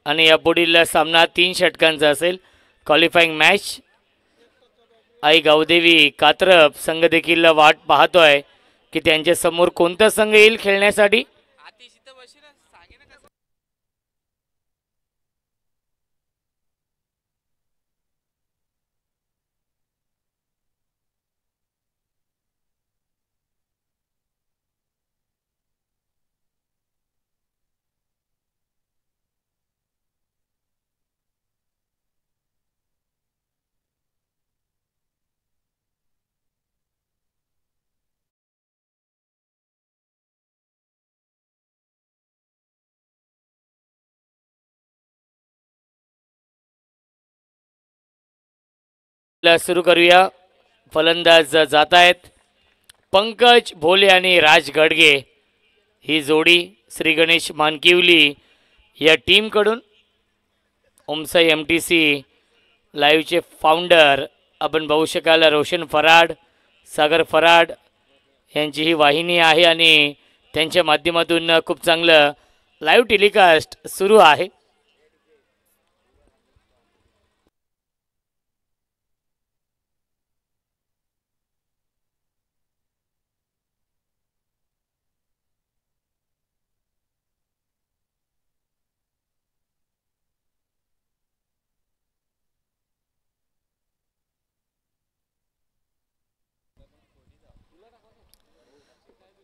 आणि यापुढील सामना 3 षटकांचा असेल. Qualifying match. आई गावदेवी कात्रप संघ देखील वाट पाहतोय की त्यांच्या समोर कोणता संघ येईल खेळण्यासाठी. सुरू करूया. फलंदाज जात आहेत पंकज भोले आणि राज गडगे. ही जोडी श्री गणेश मानकिवली या टीमकडून. ओमसाई MTC लाईव्हचे फाउंडर आपण बघू शकाल रोशन फराड, सागर फराड यांची ही वाहिनी आहे आणि त्यांच्या माध्यमातून खूप चांगलं लाईव्ह टेलिकास्ट सुरू आहे.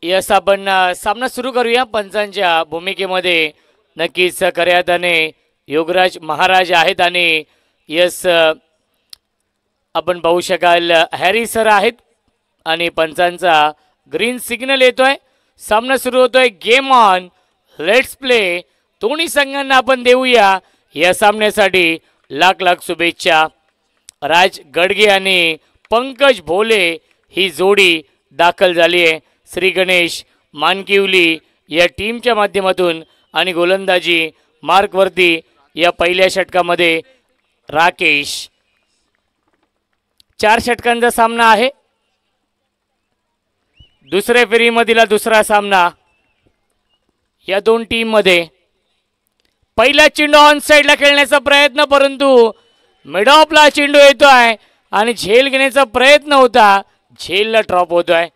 यस, आपण सामना सुरू करूया. पंचांच्या भूमिकेमध्ये नक्कीच खऱ्याने योगराज महाराज आहेत आणि यस आपण पाहू शकाल हॅरी सर आहेत आणि पंचांचा ग्रीन सिग्नल येतोय. सामना सुरू होतोय. Game on, let's play. दोन्ही संघांना आपण देऊया या सामन्यासाठी लाख लाख शुभेच्छा. राज गडगे आणि पंकज भोले ही जोडी दाखल झाली आहे श्री गणेश मानकिवली या टीमच्या माध्यमातून. आणि गोलंदाजी मार्कवरती या पहिल्या षटकामध्ये राकेश. 4 षटकांचा सामना आहे. दुसऱ्या फेरीमधील दुसरा सामना या दोन टीम मध्ये. पहिला चेंडू ऑन साइडला खेळण्याचा प्रयत्न, परंतु मिड ऑफला चेंडू येतोय आणि झेल घेण्याचा प्रयत्न होता, झेलला ड्रॉप होतोय.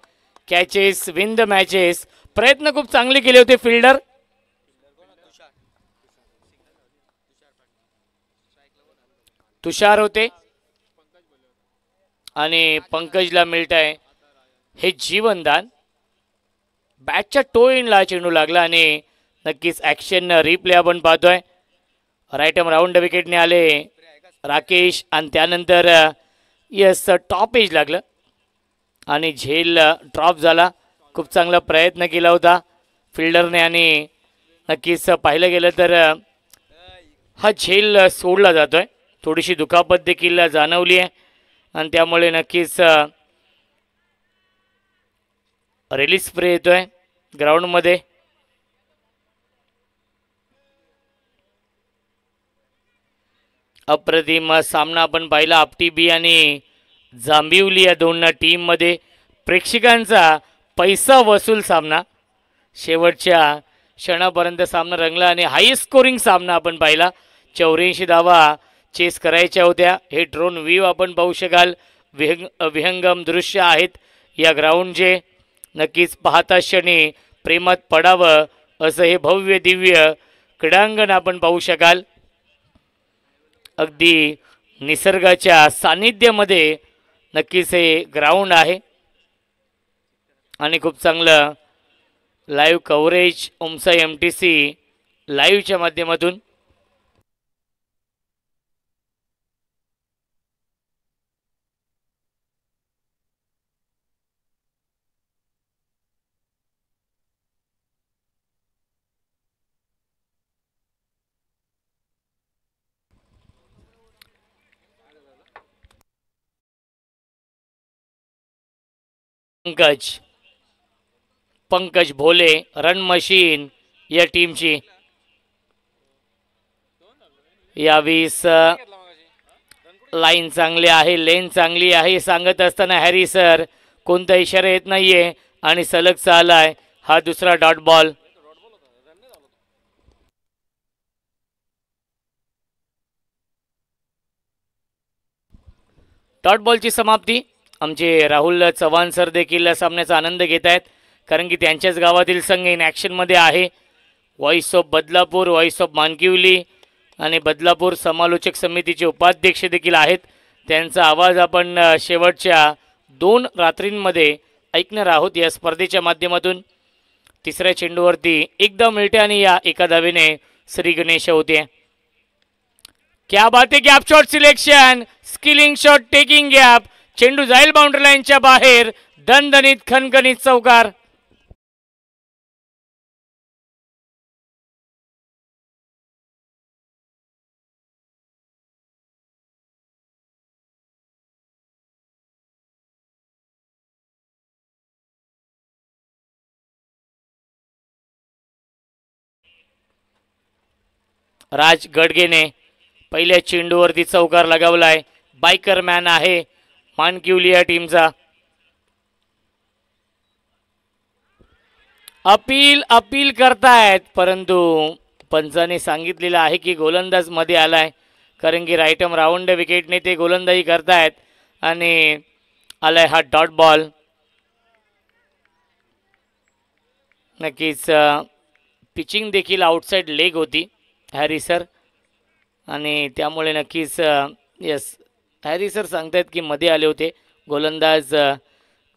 Catches win the matches. प्रयत्न खूप चांगले केले होते फिल्डर. तुषार होते आणि पंकजला मिळत आहे हे जीवनदान. बॅटच्या टो इनला चेंडू लागला आणि नक्कीच ॲक्शन रिप्ले आपण पाहतोय. राईट आर्म राऊंड विकेटने आले राकेश आणि त्यानंतर यस टॉप एज लागलं आणि झेल ड्रॉप झाला. खूप चांगला प्रयत्न केला होता फिल्डरने आणि नक्कीच पाहिलं गेलं तर हा झेल सोडला जातोय. थोडीशी दुखापत देखील जाणवली आहे आणि त्यामुळे नक्कीच रिलीज स्प्रे येतोय ग्राउंडमध्ये. अप्रतिम सामना आपण पाहिला आपटी बी आणि जांभिवली या दोन टीममध्ये. प्रेक्षकांचा पैसा वसूल सामना. शेवटच्या क्षणापर्यंत सामना रंगला आणि हायेस्ट स्कोरिंग सामना आपण पाहिला. 84 धावा चेस करायच्या होत्या. हे ड्रोन व्ह्यू आपण पाहू शकाल. विहंगम दृश्य आहेत या ग्राउंडचे. नक्कीच पाहता क्षणी प्रेमात पडावं असं हे भव्य दिव्य क्रीडांगण आपण पाहू शकाल. अगदी निसर्गाच्या सानिध्यामध्ये नक्कीच हे ग्राउंड आहे आणि खूप चांगलं लाईव्ह कव्हरेज ओमसाई MTC लाईव्हच्या माध्यमातून. पंकज भोले रन मशीन या टीमची. यावीस लाईन चांगली आहे, लेन चांगली आहे सांगत असताना हॅरी सर कोणता इशारा येत नाहीये आणि सलग चालाय हा दुसरा डॉट बॉल. डॉट बॉलची समाप्ती. आमचे राहुल चव्हाण सर देखील सामन्याचा आनंद घेत आहेत, कारण की त्यांच्याच गावातील संघ इन ॲक्शनमध्ये आहे. Voice of Badlapur, voice of Mankivali आणि बदलापूर समालोचक समितीचे उपाध्यक्ष देखील आहेत. त्यांचा आवाज आपण शेवटच्या 2 रात्रींमध्ये ऐकणार आहोत या स्पर्धेच्या माध्यमातून. तिसऱ्या चेंडूवरती एकदा मिळते आणि या एका धावेने श्री गणेश होते. क्या बात आहे, gap shot selection, skilling shot, taking gap. चेंडू जाईल बाउंड्री लाईनच्या बाहेर. दणदणीत खणखणीत चौकार. राज गडगेने पहिल्या चेंडूवरती चौकार लगावलाय. बायकर मॅन आहे मानकिवली या टीमचा. अपील करतायत, परंतु पंचाने सांगितलेलं आहे की गोलंदाज मध्ये आलाय, कारण की राईटम राऊंड विकेटने ते गोलंदाजी करतायत आणि आलाय हा डॉट बॉल. नक्कीच पिचिंग देखील आउटसाइड लेग होती हॅरी सर, आणि त्यामुळे नक्कीच यस हॅरी सर सांगतायत की मध्ये आले होते गोलंदाज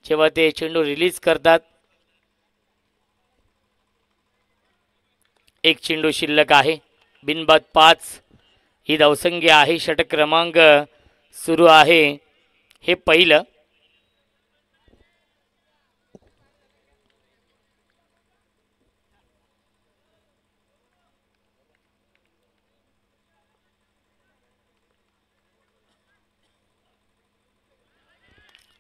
जेव्हा ते चेंडू रिलीज करतात. एक चेंडू शिल्लक आहे. बिनबाद 5 ही धावसंख्या आहे. षटक क्रमांक सुरू आहे हे पहिलं.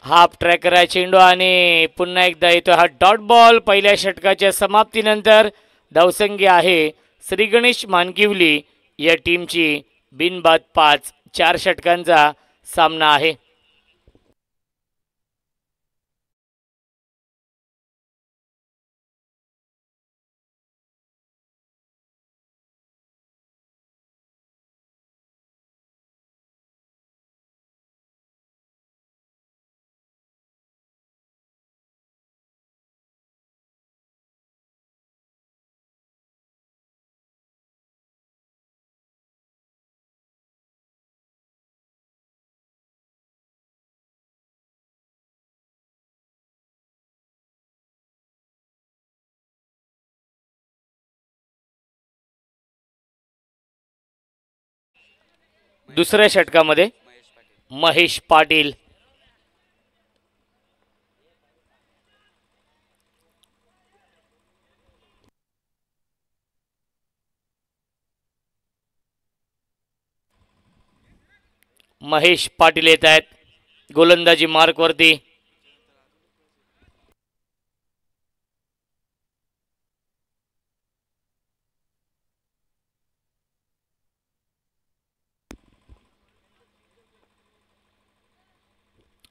हाफ ट्रॅकर आहे चेंडू आणि पुन्हा एकदा येतो हा डॉट बॉल. पहिल्या षटकाच्या समाप्तीनंतर धावसंख्या आहे श्री गणेश मानकिवली या टीमची बिनबाद 5. 4 षटकांचा सामना आहे. दुसऱ्या षटकामध्ये महेश पाटील. महेश पाटील येत आहेत गोलंदाजी मार्कवरती.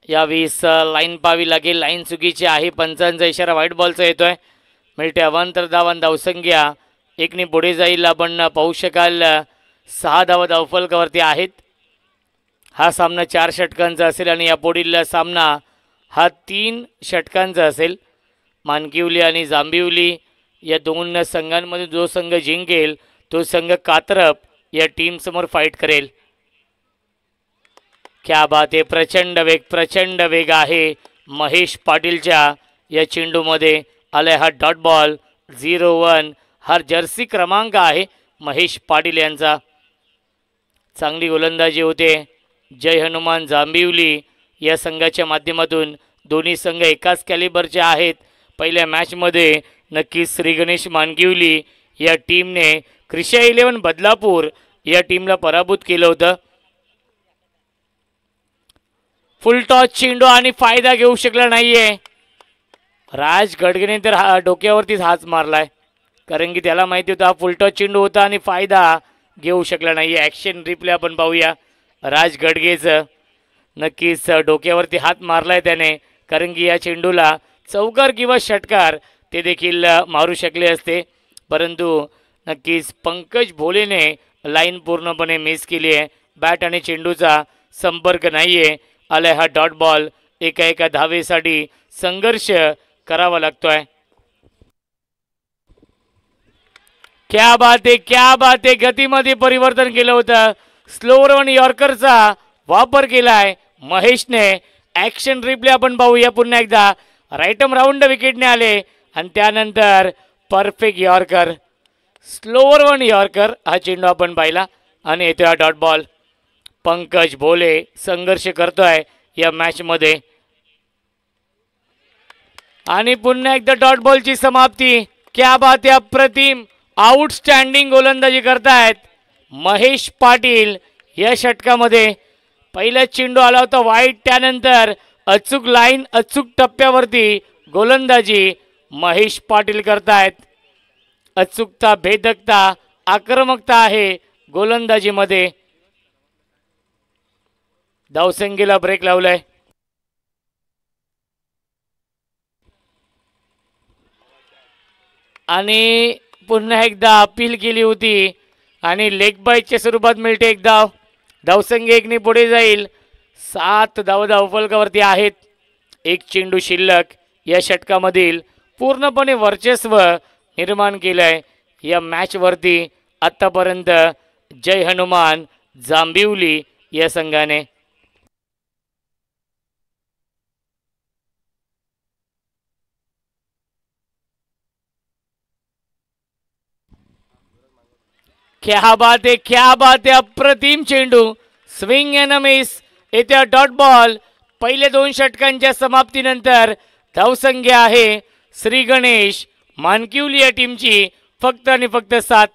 यावेळेस लाईन पाहावी लागेल. लाईन चुकीची आहे. पंचांचा इशारा व्हाईट बॉलचा येतोय. मिळते अवांतर धावांत. धावसंख्या 1ने पुढे जाईल. आपण पाहू शकाल 6 धावा धावफलकावरती आहेत. हा सामना 4 षटकांचा असेल आणि यापुढील सामना हा 3 षटकांचा असेल. मानकिवली आणि जांभिवली या 2 संघांमध्ये जो संघ जिंकेल तो संघ कात्रप या टीमसमोर फाईट करेल. क्या बात आहे. प्रचंड वेग आहे महेश पाटीलच्या या चेंडूमध्ये. आलाय हा डॉट बॉल. 0-1 हा जर्सी क्रमांक आहे महेश पाटील यांचा. चांगली गोलंदाजी होते. जय हनुमान जांभिवली या संघाच्या माध्यमातून. दोन्ही संघ एकाच कॅलिबरचे आहेत. पहिल्या मॅचमध्ये नक्कीच श्री गणेश मानकिवली या टीमने क्रिशा 11 बदलापूर या टीमला पराभूत केलं होतं. फुल टॉस चेंडू आणि फायदा घेऊ शकला नाहीये. राज गडगेने तर डोक्यावरतीच हात मारलाय, कारण की त्याला माहिती होता हा फुल टॉस चेंडू होता आणि फायदा घेऊ शकला नाहीये. ॲक्शन रिप्ले आपण पाहूया. राज गडगेचं नक्कीच डोक्यावरती हात मारलाय त्याने, कारण की या चेंडूला चौकार किंवा षटकार ते देखील मारू शकले असते, परंतु नक्कीच पंकज भोलेने लाईन पूर्णपणे मिस केली आहे. बॅट आणि चेंडूचा संपर्क नाहीये. आलाय हा डॉट बॉल. एका एका धावेसाठी संघर्ष करावा लागतोय. क्या बात आहे, क्या बात आहे. गतीमध्ये परिवर्तन केलं होतं. स्लोवर वन यॉर्करचा वापर केलाय महेशने. ऍक्शन रिप्ले आपण पाहूया पुन्हा एकदा. राईटम राऊंड विकेटने आले आणि त्यानंतर perfect yorker, slower one yorker हा चेंडू आपण पाहिला आणि येतोय हा डॉट बॉल. पंकज भोले संघर्ष करतोय या मॅच मध्ये आणि पुन्हा एकदा डॉट बॉलची समाप्ती. क्या बात आहे, अप्रतिम आउटस्टँडिंग गोलंदाजी करतायत महेश पाटील या षटकामध्ये. पहिला चेंडू आला होता वाईट, त्यानंतर अचूक लाईन अचूक टप्प्यावरती गोलंदाजी महेश पाटील करतायत. अचूकता, भेदकता, आक्रमकता आहे गोलंदाजीमध्ये. धावसंख्येला ब्रेक लावलाय. आणि पुन्हा एकदा अपील केली होती आणि लेग बायच्या स्वरूपात मिळते एक धाव. धावसंख्या एकने पुढे जाईल. 7 धाव धावफलकावरती आहेत. एक चेंडू शिल्लक. या षटकामधील पूर्णपणे वर्चस्व निर्माण केलंय या मॅचवरती आतापर्यंत जय हनुमान जांभिवली या संघाने. क्या बात आहे, क्या बात आहे. अप्रतिम चेंडू, स्विंग अँड मिस. येत्या डॉट बॉल. पहिले 2 षटकांच्या समाप्तीनंतर धावसंख्या आहे श्री गणेश मानकिवली या टीमची फक्त आणि फक्त 7.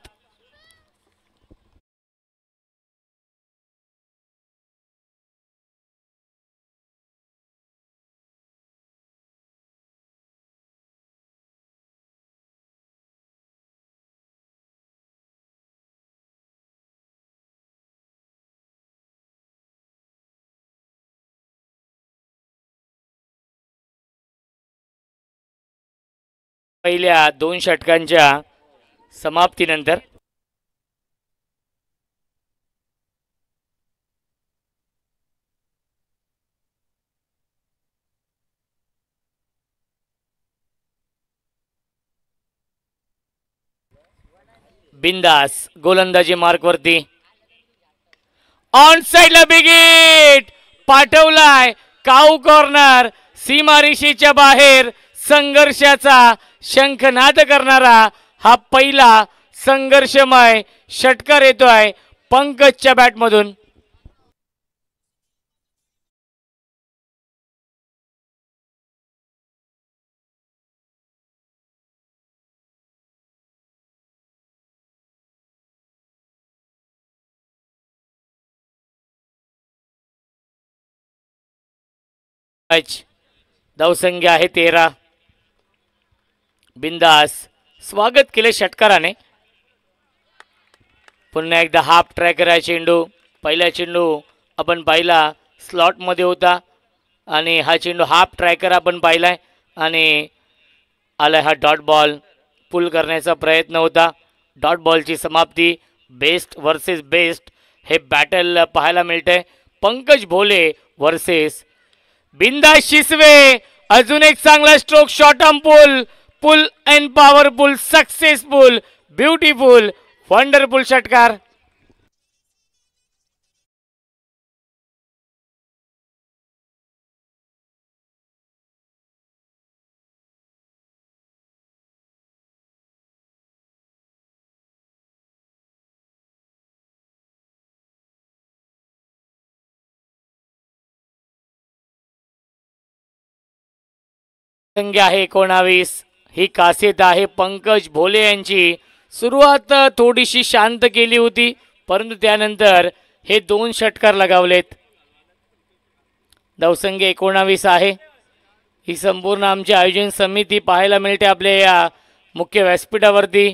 पहिल्या 2 षटकांच्या समाप्तीनंतर बिंदास गोलंदाजी मार्कवरती. ऑन साइडला बिग हिट पाठवलाय. काऊ कॉर्नर सीमारेषेच्या बाहेर संघर्षाचा शंखनाद करणारा हा पहिला संघर्षमय षटकार येतोय पंकजच्या बॅटमधून. धावसंख्या आहे 13. बिंदास स्वागत केले षटकाराने. पुन्हा एकदा हाफ ट्रॅकर आहे चेंडू. पहिला चेंडू आपण पाहिला स्लॉटमध्ये होता आणि हा चेंडू हाफ ट्रॅकर आपण पाहिलाय आणि आलाय हा डॉट बॉल. पुल करण्याचा प्रयत्न होता. डॉट बॉलची समाप्ती. बेस्ट वर्सेस बेस्ट हे बॅटल पाहायला मिळतंय. पंकज भोले वर्सेस बिंदास शिसवे. अजून एक चांगला stroke, short arm pull, pull and powerful, successful, beautiful, wonderful षटकार. संख्या आहे 19. ही खासियत आहे पंकज भोले यांची. सुरुवात थोडीशी शांत केली होती परंतु त्यानंतर हे 2 षटकार लगावलेत. धावसंख्या 19 आहे. ही संपूर्ण आमची आयोजन समिती पाहायला मिळते आपल्या या मुख्य व्यासपीठावरती.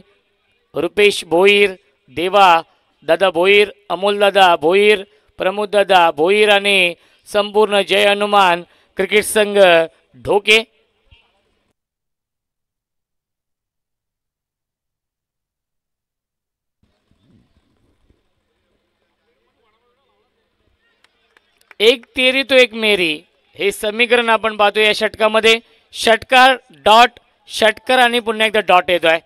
रुपेश भोईर, देवा दादा भोईर, अमोल दादा भोईर, प्रमोद दादा भोईर आणि संपूर्ण जय हनुमान क्रिकेट संघ ढोके. एक तेरी तो एक मेरी हे समीकरण आपण पाहतो या षटकामध्ये. षटकार डॉट षटकार आणि पुन्हा एकदा डॉट येतोय.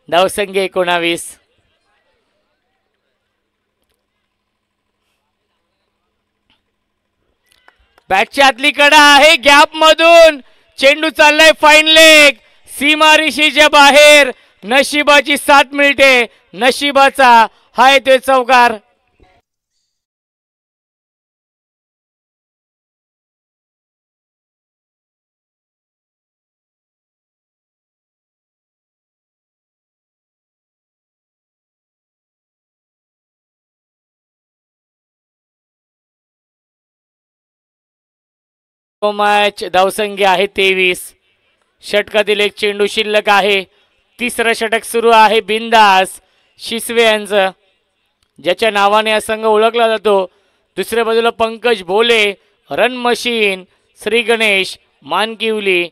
धावसंख्या 19. बॅटच्या आतली कडा आहे, गॅप मधून चेंडू चाललाय फाईन लेग, सीमारेषेच्या बाहेर. नशिबाची साथ मिळते, नशिबाचा हा येतोय चौकार. मॅच धावसंख्या आहे 23. षटकातील एक चेंडू शिल्लक आहे. तिसरं षटक सुरू आहे. बिंदास शिसवे यांचं, ज्याच्या नावाने हा संघ ओळखला जातो. दुसऱ्या बाजूला पंकज भोले, रन मशीन, श्री गणेश मानकिवली.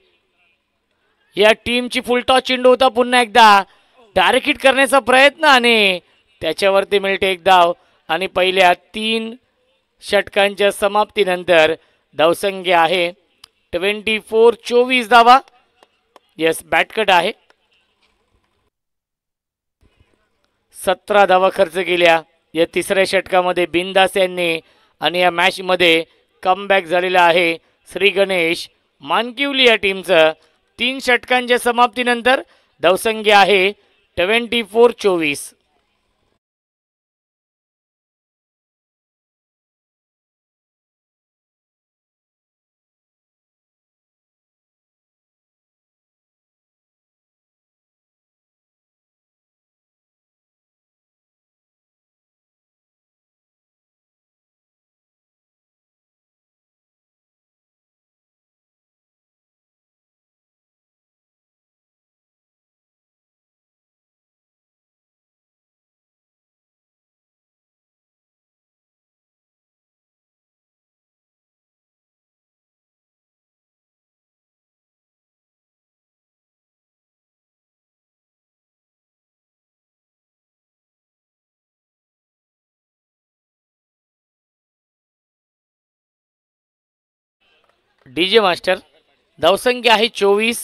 या टीमची फुलटॉस चेंडू होता. पुन्हा एकदा डायरेक्ट हिट करण्याचा प्रयत्न आणि त्याच्यावरती मिळते एक धाव. आणि पहिल्या 3 षटकांच्या समाप्तीनंतर धावसंख्या आहे 24. 24 धावा. यस, बॅटकट आहे. 17 धावा खर्च केल्या या तिसऱ्या षटकामध्ये बिंदास यांनी. आणि या मॅचमध्ये कमबॅक झालेला आहे श्री गणेश मानकिवली या टीमचं. 3 षटकांच्या समाप्तीनंतर धावसंख्या आहे 24. 24. DJ master. धावसंख्या आहे 24.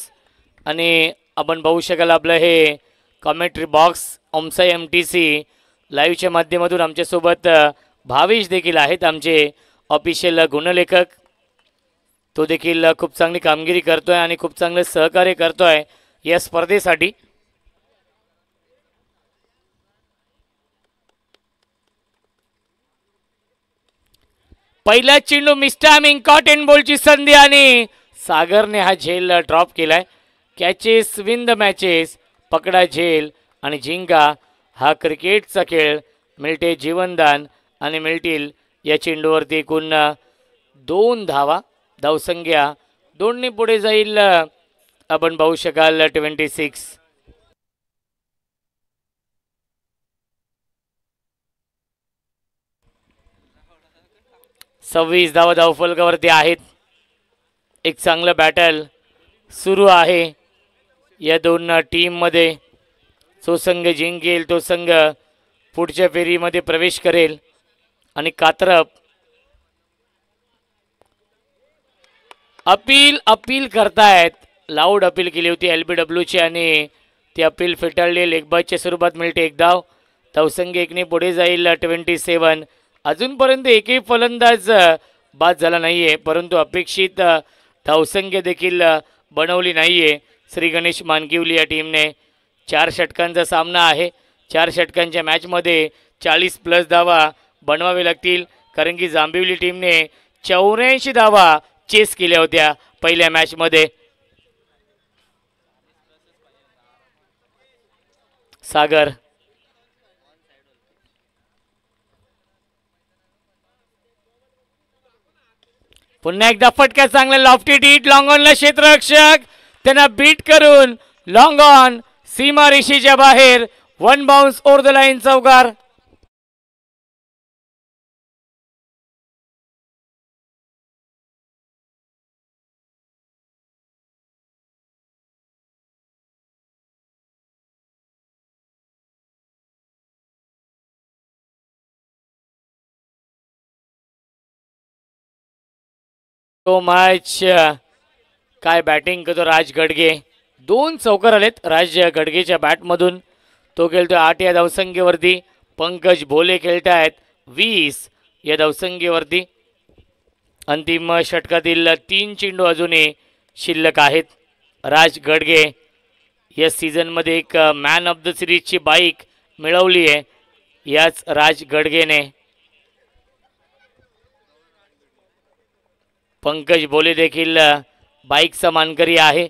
आणि आपण पाहू शकाल आपलं हे कॉमेंट्री बॉक्स ओमसाई MTC लाईव्हच्या माध्यमातून आमच्यासोबत भावेश देखील आहेत, आमचे ऑफिशियल गुणलेखक. तो देखील खूप चांगली कामगिरी करतोय आणि खूप चांगलं सहकार्य करतोय या स्पर्धेसाठी. पहिला चेंडू मिस्टामिंग कॉटन बॉलची संधी आणि सागरने हा झेल ड्रॉप केलाय. कॅचेस विन द मॅचेस, पकडा झेल आणि जिंका हा क्रिकेटचा खेळ. मिळते जीवनदान आणि मिळतील या चेंडूवरती एकूण 2 धावा. धावसंख्या 2ने पुढे जाईल. आपण पाहू शकाल 26. 26 धावा धावफलकावरती आहेत. एक चांगलं बॅटल सुरू आहे या 2 टीममध्ये. जो संघ जिंकेल तो संघ पुढच्या फेरीमध्ये प्रवेश करेल. आणि कात्रप अपील करतायत. लाऊड अपील केली होती LBWची आणि ती अपील फेटाळली. लेगबाजच्या स्वरूपात मिळते एक धाव. धावसंख्या 1ने पुढे जाईल 27. अजूनपर्यंत एकही फलंदाज बाद झाला नाहीये, परंतु अपेक्षित धावसंख्या देखील बनवली नाहीये श्री गणेश मानकिवली या टीमने. 4 षटकांचा सामना आहे. 4 षटकांच्या मॅचमध्ये 40+ धावा बनवावे लागतील, कारण की जांभिवली टीमने 84 धावा चेस केल्या होत्या पहिल्या मॅचमध्ये. सागर पुन्हा एकदा फटका, चांगला लॉफ्टी हिट. लॉंग ऑनला क्षेत्ररक्षक त्यांना बीट करून लॉंग ऑन सीमारेषेच्या बाहेर. 1 बाउन्स ओव्हर द लाईन चौकार. तो मॅच काय बॅटिंग करतो राज गडगे. 2 चौकार आलेत राज गडगेच्या बॅटमधून. तो खेळतोय 8 या धावसंख्येवरती. पंकज भोले खेळतायत 20 या धावसंख्येवरती. अंतिम षटकातील 3 चेंडू अजूनही शिल्लक आहेत. राज गडगे या सीझनमध्ये एक मॅन ऑफ द सिरीजची बाईक मिळवली आहे याच राज गडगेने. पंकज भोले देखील बाईकचा मानकरी आहे,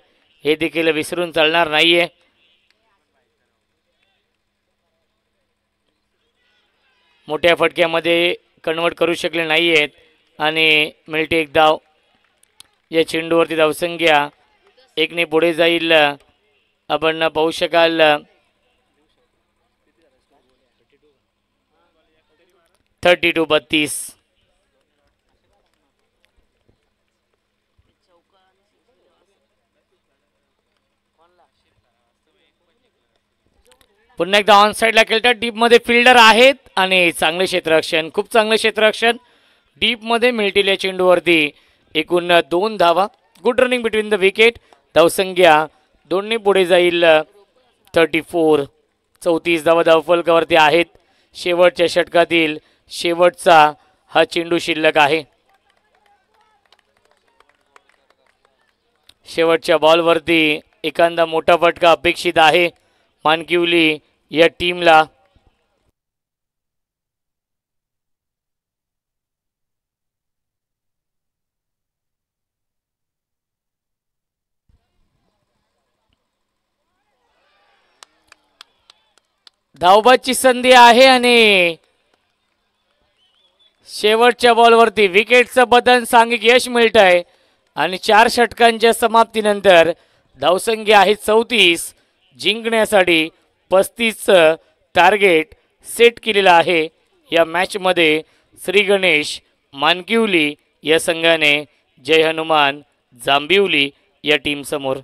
हे देखील विसरून चालणार नाहीये. मोठ्या फटक्यामध्ये कन्वर्ट करू शकले नाही आहेत आणि मिळते एक धाव. या चेंडूवरती धावसंख्या 1ने पुढे जाईल. आपण पाहू शकाल 32. पुन्हा एकदा ऑन साईडला खेळतात. डीपमध्ये फिल्डर आहेत आणि चांगले क्षेत्ररक्षण, खूप चांगले क्षेत्ररक्षण डीपमध्ये मिळतील या चेंडूवरती. एकूण 2 धावा. Good running between the wicket. धावसंख्या 2ने पुढे जाईल 34. 34 धावा धावफलकावरती आहेत. शेवटच्या षटकातील शेवटचा हा चेंडू शिल्लक आहे. शेवटच्या बॉलवरती एखादा मोठा फटका अपेक्षित आहे मानकिवली या टीमला. धावबादची संधी आहे आणि शेवटच्या बॉलवरती विकेटचं बदन सांघिक यश मिळत आहे आणि 4 षटकांच्या समाप्तीनंतर धावसंख्या आहे 34. जिंकण्यासाठी 35चं टार्गेट सेट केलेलं आहे या मॅचमध्ये. श्री गणेश मानकिवली या संघाने जय हनुमान जांभिवली या टीमसमोर.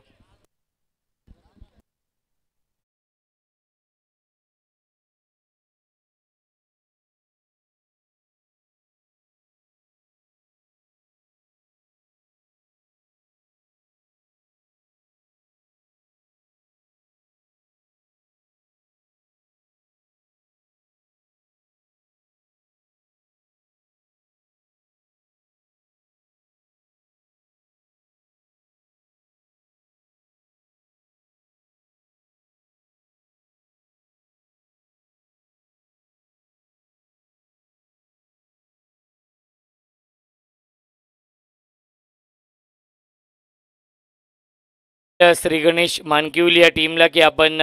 श्री गणेश मानकिवली या टीमला की आपण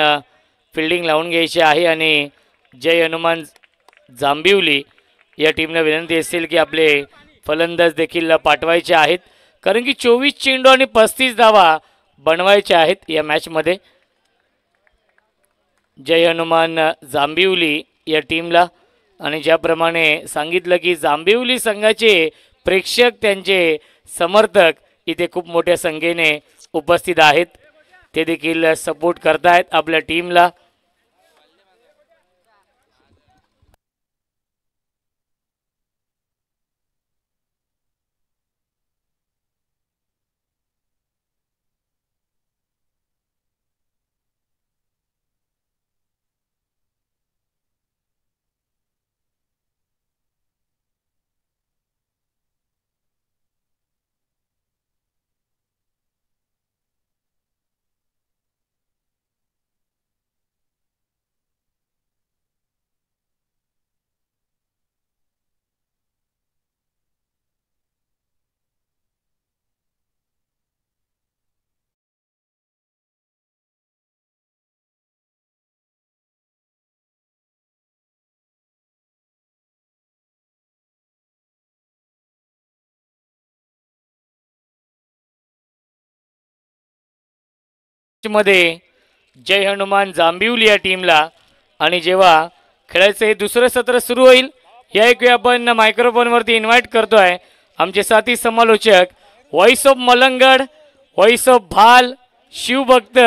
फिल्डिंग लावून घ्यायची आहे आणि जय हनुमान जांभिवली या टीमला विनंती असेल की आपले फलंदाज देखील पाठवायचे आहेत, कारण की 24 चेंडू आणि 35 धावा बनवायच्या आहेत या मॅचमध्ये. जय हनुमान जांभिवली या टीमला. आणि ज्याप्रमाणे सांगितलं की जांभिवली संघाचे प्रेक्षक, त्यांचे समर्थक इथे खूप मोठ्या संख्येने उपस्थित आहेत. ते देखील सपोर्ट करतायत आपल्या टीमला. मध्ये जय हनुमान जांभिवली या टीमला. आणि जेव्हा खेळाचं हे दुसरं सत्र सुरू होईल, या एक आपण मायक्रोफोनवरती इन्व्हाइट करतोय आमचे साथी समालोचक, voice of Malangad, voice of भाल, शिवभक्त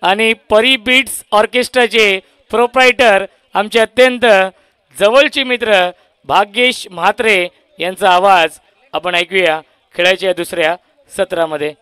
आणि परी बीट्स ऑर्केस्ट्राचे प्रोप्रायटर, आमचे अत्यंत जवळचे मित्र भाग्येश म्हात्रे यांचा आवाज आपण ऐकूया. खेळायची आहे दुसऱ्या सत्रामध्ये.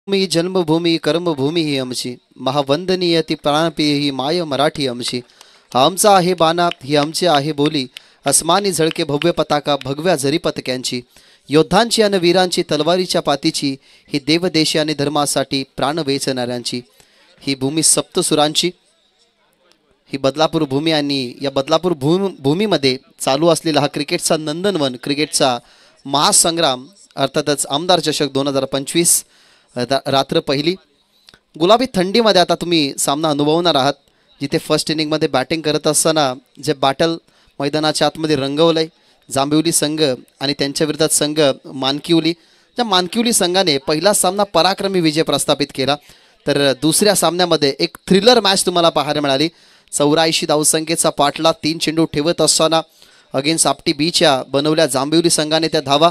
मी जन्मभूमी कर्मभूमी ही आमची महावंदनीय ती प्राणप्रिय ही माय मराठी आमची. हा आमचा आहे बाणा ही आमची आहे बोली. अस्मानी झळके भव्य पताका भगव्या जरी पतक्यांची. योद्धांची आणि वीरांची तलवारीच्या पातीची ही देवदेशी आणि धर्मासाठी प्राण वेचणाऱ्यांची. ही भूमी सप्तसुरांची. ही बदलापूर भूमी आणि या बदलापूर भूमीमध्ये चालू असलेला हा क्रिकेटचा नंदनवन क्रिकेटचा महासंग्राम अर्थातच आमदार चषक 2025 रात्र पहिली. गुलाबी थंडीमध्ये आता तुम्ही सामना अनुभवणार आहात. जिथे फर्स्ट इनिंगमध्ये बॅटिंग करत असताना जे बॅटल मैदानाच्या आतमध्ये रंगवलंय जांभिवली संघ आणि त्यांच्या विरोधात संघ मानकिवली. त्या मानकिवली संघाने पहिला सामना पराक्रमी विजय प्रस्थापित केला. तर दुसऱ्या सामन्यामध्ये एक थ्रिलर मॅच तुम्हाला पाहायला मिळाली. 84 धावसंख्येचा पाठला 3 चेंडू ठेवत असताना अगेन्स्ट आपटी बीच्या बनवल्या जांभिवली संघाने त्या धावा.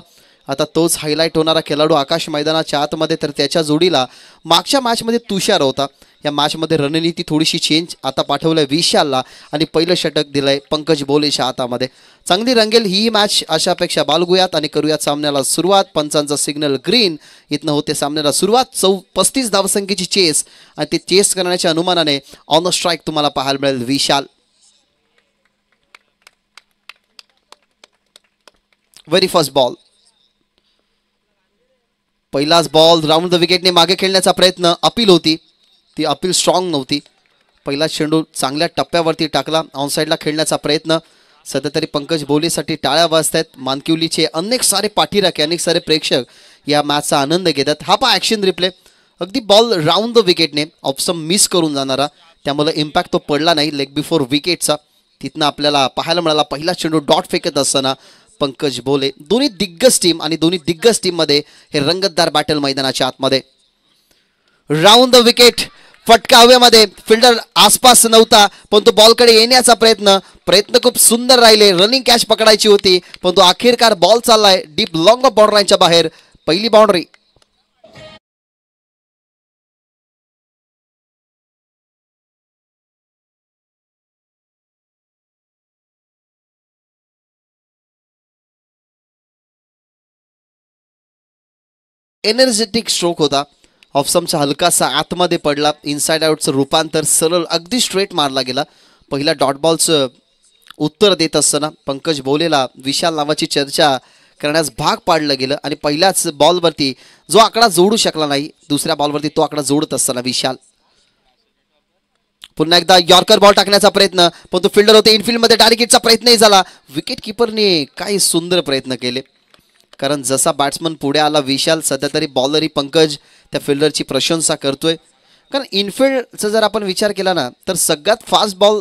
आता तोच हायलाईट होणारा खेळाडू आकाश मैदानाच्या आतमध्ये. तर त्याच्या जोडीला मागच्या मॅचमध्ये तुषार होता. या मॅचमध्ये रणनीती थोडीशी चेंज. आता पाठवलं विशालला आणि पहिलं षटक दिलंय पंकज बोलेच्या हातामध्ये. चांगली रंगेल ही मॅच अशा अपेक्षा बाळगूयात आणि करूयात सामन्याला सुरुवात. पंचांचा सिग्नल ग्रीन. इथनं होते सामन्याला सुरुवात. 35 धावसंख्येची चेस आणि ते चेस करण्याच्या अनुमानाने ऑन द स्ट्राईक तुम्हाला पाहायला मिळेल विशाल. Very first ball. पहिलाच बॉल राऊंड द विकेटने मागे खेळण्याचा प्रयत्न. अपील होती ती अपील स्ट्रॉंग नव्हती. पहिला चेंडू चांगल्या टप्प्यावरती टाकला. ऑनसाईडला खेळण्याचा प्रयत्न. सध्या तरी पंकज बोलेसाठी टाळ्या वाजत आहेत. मानकिवलीचे अनेक सारे पाठीराखे अनेक सारे प्रेक्षक या मॅचचा आनंद घेतात. हा पा ॲक्शन रिप्ले. अगदी बॉल राऊंड द विकेटने ऑप्शन मिस करून जाणारा. त्यामुळे इम्पॅक्ट तो पडला नाही लेग बिफोर विकेटचा. तिथनं आपल्याला पाहायला मिळाला पहिला चेंडू डॉट फेकत असताना पंकज बोले. दोन्ही दिग्गज टीम आणि दोन्ही दिग्गज टीम मध्ये हे रंगतदार बॅटल मैदानाच्या आतमध्ये. Round the wicket. फटका हवेमध्ये. फिल्डर आसपास नव्हता पण तो बॉलकडे येण्याचा प्रयत्न खूप सुंदर राहिले. रनिंग कॅच पकडायची होती पण तो अखेरकार बॉल चाललाय डीप लॉंग ऑफ बाउंड्री लाईनच्या बाहेर. पहिली बाउंड्री. एनर्जेटिक स्ट्रोक होता. ऑफसमचा हलकासा आतमध्ये पडला. इनसाइड आउटचं रूपांतर सरळ अगदी स्ट्रेट मारला गेला. पहिल्या डॉट बॉलचं उत्तर देत असताना पंकज बोलेला विशाल नावाची चर्चा करण्यास भाग पाडलं गेलं आणि पहिल्याच बॉलवरती जो आकडा जोडू शकला नाही दुसऱ्या बॉलवरती तो आकडा जोडत असताना विशाल पुन्हा एकदा यॉर्कर बॉल टाकण्याचा प्रयत्न पण तो फिल्डर होते इनफिल्डमध्ये डायरेक्ट हिटचा प्रयत्नही झाला. विकेट किपरने काही सुंदर प्रयत्न केले. कारण जसा बॅट्समन पुढे आला विशाल सध्या तरी बॉलरही पंकज त्या फिल्डरची प्रशंसा करतोय. कारण इनफिल्डचा जर आपण विचार केला ना तर सगळ्यात fast ball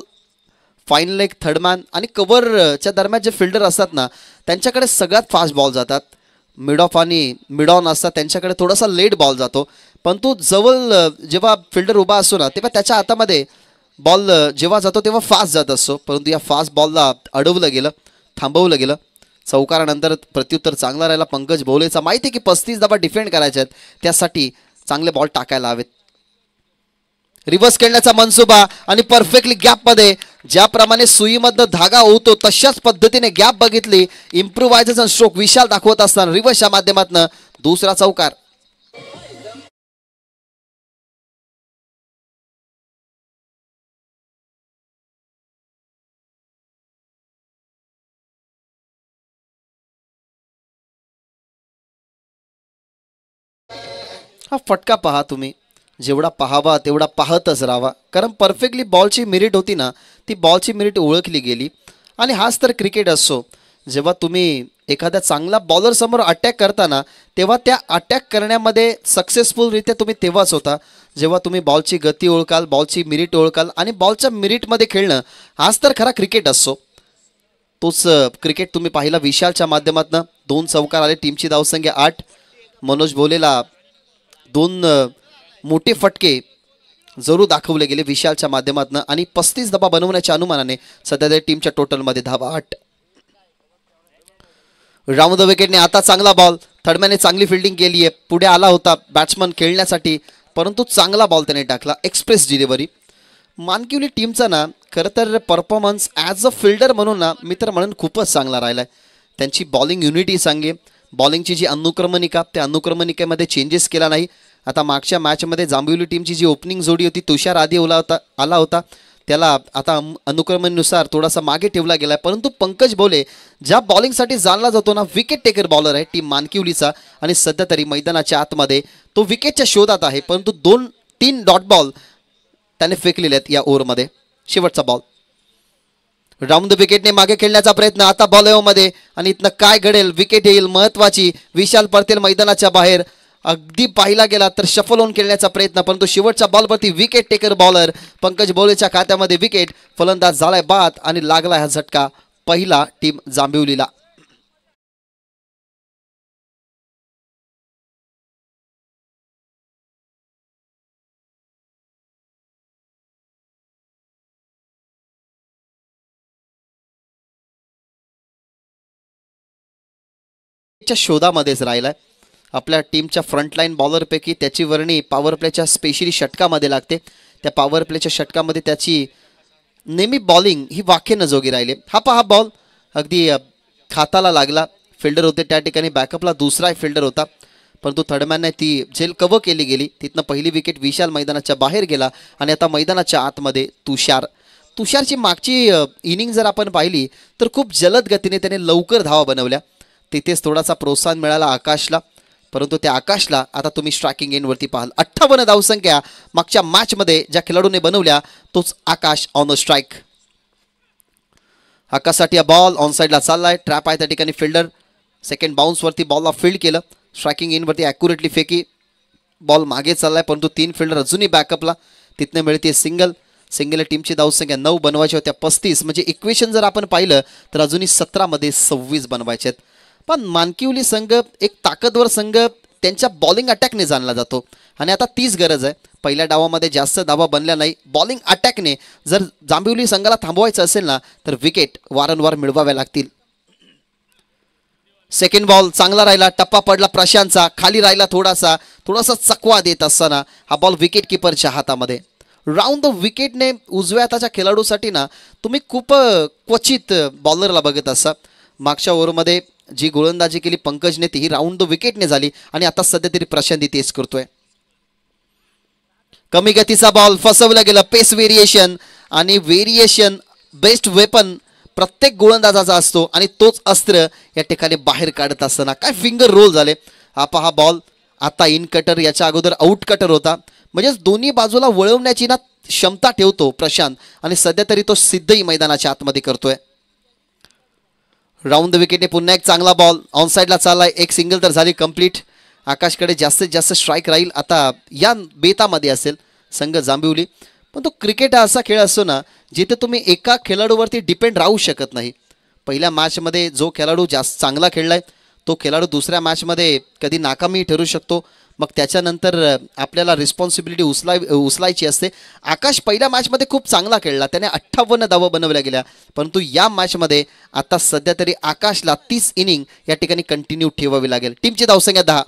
fine leg third man आणि कव्हरच्या दरम्यान जे फिल्डर असतात ना त्यांच्याकडे सगळ्यात फास्ट बॉल जातात. मिड ऑफ आणि मिड ऑन असतात त्यांच्याकडे थोडासा लेट बॉल जातो. पण तो जवळ जेव्हा फिल्डर उभा असतो ना तेव्हा त्याच्या हातामध्ये बॉल जेव्हा जातो तेव्हा फास्ट जात असतो. परंतु या फास्ट बॉलला अडवलं गेलं थांबवलं गेलं. चौकारानंतर प्रत्युत्तर चांगला राहिला पंकज बोलेचा. माहिती आहे की 35 धावा डिफेंड करायचे आहेत त्यासाठी चांगले बॉल टाकायला हवेत. रिव्हर्स खेळण्याचा मनसुबा आणि परफेक्टली गॅपमध्ये ज्याप्रमाणे सुईमधनं धागा होतो तशाच पद्धतीने गॅप बघितली. इम्प्रुव्हायझेशन स्ट्रोक विशाल दाखवत असताना रिव्हर्सच्या माध्यमातून दुसरा चौकार. हा फटका पहा तुम्ही, जेवढा पाहावा तेवढा पाहतच राहावा, कारण परफेक्टली बॉलची मिरिट होती ना, ती बॉलची मिरिट ओळखली गेली. आणि हाच तर क्रिकेट असो, जेव्हा तुम्ही एखाद्या चांगला बॉलरसमोर अटॅक करताना तेव्हा त्या अटॅक करण्यामध्ये सक्सेसफुलरित्या तुम्ही तेव्हाच होता जेव्हा तुम्ही बॉलची गती ओळखाल, बॉलची मिरिट ओळखाल आणि बॉलच्या मिरिटमध्ये खेळणं, हाच तर खरा क्रिकेट असो. तोच क्रिकेट तुम्ही पाहिला विशालच्या माध्यमातून. 2 चौकार आले, टीमची धावसंख्या 8. मनोज भोलेला 2 मोठे फटके जरूर दाखवले गेले विशालच्या माध्यमातून आणि 35 धावा बनवण्याच्या अनुमानाने सध्या त्या टीमच्या टोटलमध्ये धावा 8. राऊंड द विकेटने आता चांगला बॉल, थर्डमॅनने चांगली फिल्डिंग केली आहे, पुढे आला होता बॅट्समन खेळण्यासाठी, परंतु चांगला बॉल त्याने टाकला, एक्सप्रेस डिलिव्हरी. मानकिवली टीमचा ना खरं तर परफॉर्मन्स ॲज अ फिल्डर म्हणून ना मी तर म्हणून खूपच चांगला राहिला आहे. त्यांची बॉलिंग युनिटी सांगे, बॉलिंगची जी अनुक्रमणिका, त्या अनुक्रमणिकेमध्ये चेंजेस केला नाही. आता मागच्या मॅचमध्ये जांभिवली टीमची जी ओपनिंग जोडी होती, तुषार आधी आला होता, त्याला आता अनुक्रमणनुसार थोडासा मागे ठेवला गेला आहे. परंतु पंकज भोले ज्या बॉलिंगसाठी जाणला जातो ना, विकेट टेकर बॉलर आहे टीम मानकिवलीचा आणि सध्या तरी मैदानाच्या आतमध्ये तो विकेटच्या शोधात आहे. परंतु 2-3 डॉट बॉल त्याने फेकलेले आहेत या ओव्हरमध्ये. शेवटचा बॉल, राऊंड द विकेटने मागे खेळण्याचा प्रयत्न, आता बॉल मध्ये आणि इथनं काय घडेल, विकेट येईल महत्वाची. विशाल पडतील मैदानाच्या बाहेर, अगदी पाहिला गेला तर शफल होऊन खेळण्याचा प्रयत्न, परंतु शेवटच्या बॉलवरती विकेट टेकर बॉलर पंकज भोलेच्या खात्यामध्ये विकेट. फलंदाज झालाय बाद आणि लागला हा झटका पहिला टीम जांभिवलीला. शोधामध्येच राहिलाय. आपल्या टीमच्या फ्रंटलाईन बॉलरपैकी त्याची वर्णी पॉवर प्लेच्या स्पेशली षटकामध्ये लागते. त्या पॉवर प्लेच्या षटकामध्ये त्याची नेहमी बॉलिंग ही वाखेनं जोगी राहिली. हा पहा बॉल अगदी खाताला लागला, फिल्डर होते त्या ठिकाणी, बॅकअपला दुसरा फिल्डर होता, परंतु थर्डमॅनने ती झेल कव्हर केली गेली. तिथनं पहिली विकेट विशाल मैदानाच्या बाहेर गेला आणि आता मैदानाच्या आतमध्ये तुषारची मागची इनिंग जर आपण पाहिली तर खूप जलद गतीने त्याने लवकर धावा बनवल्या. तिथेच थोडासा प्रोत्साहन मिळाला आकाशला, परंतु त्या आकाशला आता तुम्ही स्ट्रायकिंग एंडवरती पाहाल. 58 धावसंख्या मागच्या मॅचमध्ये ज्या खेळाडूने बनवल्या तोच आकाश ऑन द स्ट्राईक. आकाशसाठी हा बॉल ऑन साईडला चाललाय, ट्रॅप आहे त्या ठिकाणी, फिल्डर सेकंड बाउन्सवरती बॉलला फील्ड केलं, स्ट्रायकिंग एंडवरती ॲक्युरेटली फेकी, बॉल मागे चाललाय, परंतु 3 फिल्डर अजूनही बॅकअपला. तिथनं मिळते सिंगल टीमची धावसंख्या 9 बनवायची होत्या 35, म्हणजे इक्वेशन जर आपण पाहिलं तर अजूनही 17 मध्ये 26 बनवायचे आहेत. पण मानकिवली संघ एक ताकदवर संघ त्यांच्या बॉलिंग अटॅकने जाणला जातो आणि आता तीच गरज आहे. पहिल्या डावामध्ये जास्त धावा बनल्या नाही, बॉलिंग अटॅकने जर जांभिवली संघाला थांबवायचं असेल ना तर विकेट वारंवार मिळवाव्या लागतील. सेकंड बॉल चांगला राहिला, टप्पा पडला प्रशांतचा, खाली राहिला थोडासा चकवा देत असताना हा बॉल विकेट किपरच्या हातामध्ये. राऊंड द विकेटने उजव्या हाताच्या खेळाडूसाठी ना तुम्ही खूप क्वचित बॉलरला बघत असा. मागच्या ओव्हरमध्ये जी गोलंदाजी केली पंकजने ती राऊंड द विकेटने झाली आणि आता सध्या तरी प्रशांत तेच करतोय. कमी गतीचा बॉल फसवला गेला, पेस व्हेरिएशन आणि व्हेरिएशन बेस्ट वेपन प्रत्येक गोलंदाजाचा असतो आणि तोच अस्त्र या ठिकाणी बाहेर काढत असताना काय फिंगर रोल झाले. हा पहा बॉल आता इन कटर, याच्या अगोदर आउट कटर होता, म्हणजे दोन्ही बाजूला वळवण्याची ना क्षमता ठेवतो प्रशांत आणि सध्या तरी तो सिद्धही मैदानाच्या आतमध्ये करतोय. राऊंड द विकेटने पुन्हा एक चांगला बॉल ऑन साईडला चाललाय, एक सिंगल तर झाली कंप्लीट. आकाशकडे जास्तीत जास्त स्ट्राईक राहील आता या बेतामध्ये असेल संघ जांभिवली. पण तो क्रिकेट हा असा खेळ असतो ना जिथे तुम्ही एका खेळाडूवरती डिपेंड राहू शकत नाही. पहिल्या मॅचमध्ये जो खेळाडू जास्त चांगला खेळलाय तो खेळाडू दुसऱ्या मॅचमध्ये कधी नाकामी ठरू शकतो, मग त्याच्यानंतर आपल्याला रिस्पॉन्सिबिलिटी उचलायची असते. आकाश पहिल्या मॅचमध्ये खूप चांगला खेळला, त्याने 58 धावा बनवल्या गेल्या, परंतु या मॅचमध्ये आता सध्या तरी आकाशला 30 इनिंग या ठिकाणी कंटिन्यू ठेवावी लागेल. टीमची धावसंख्या 10.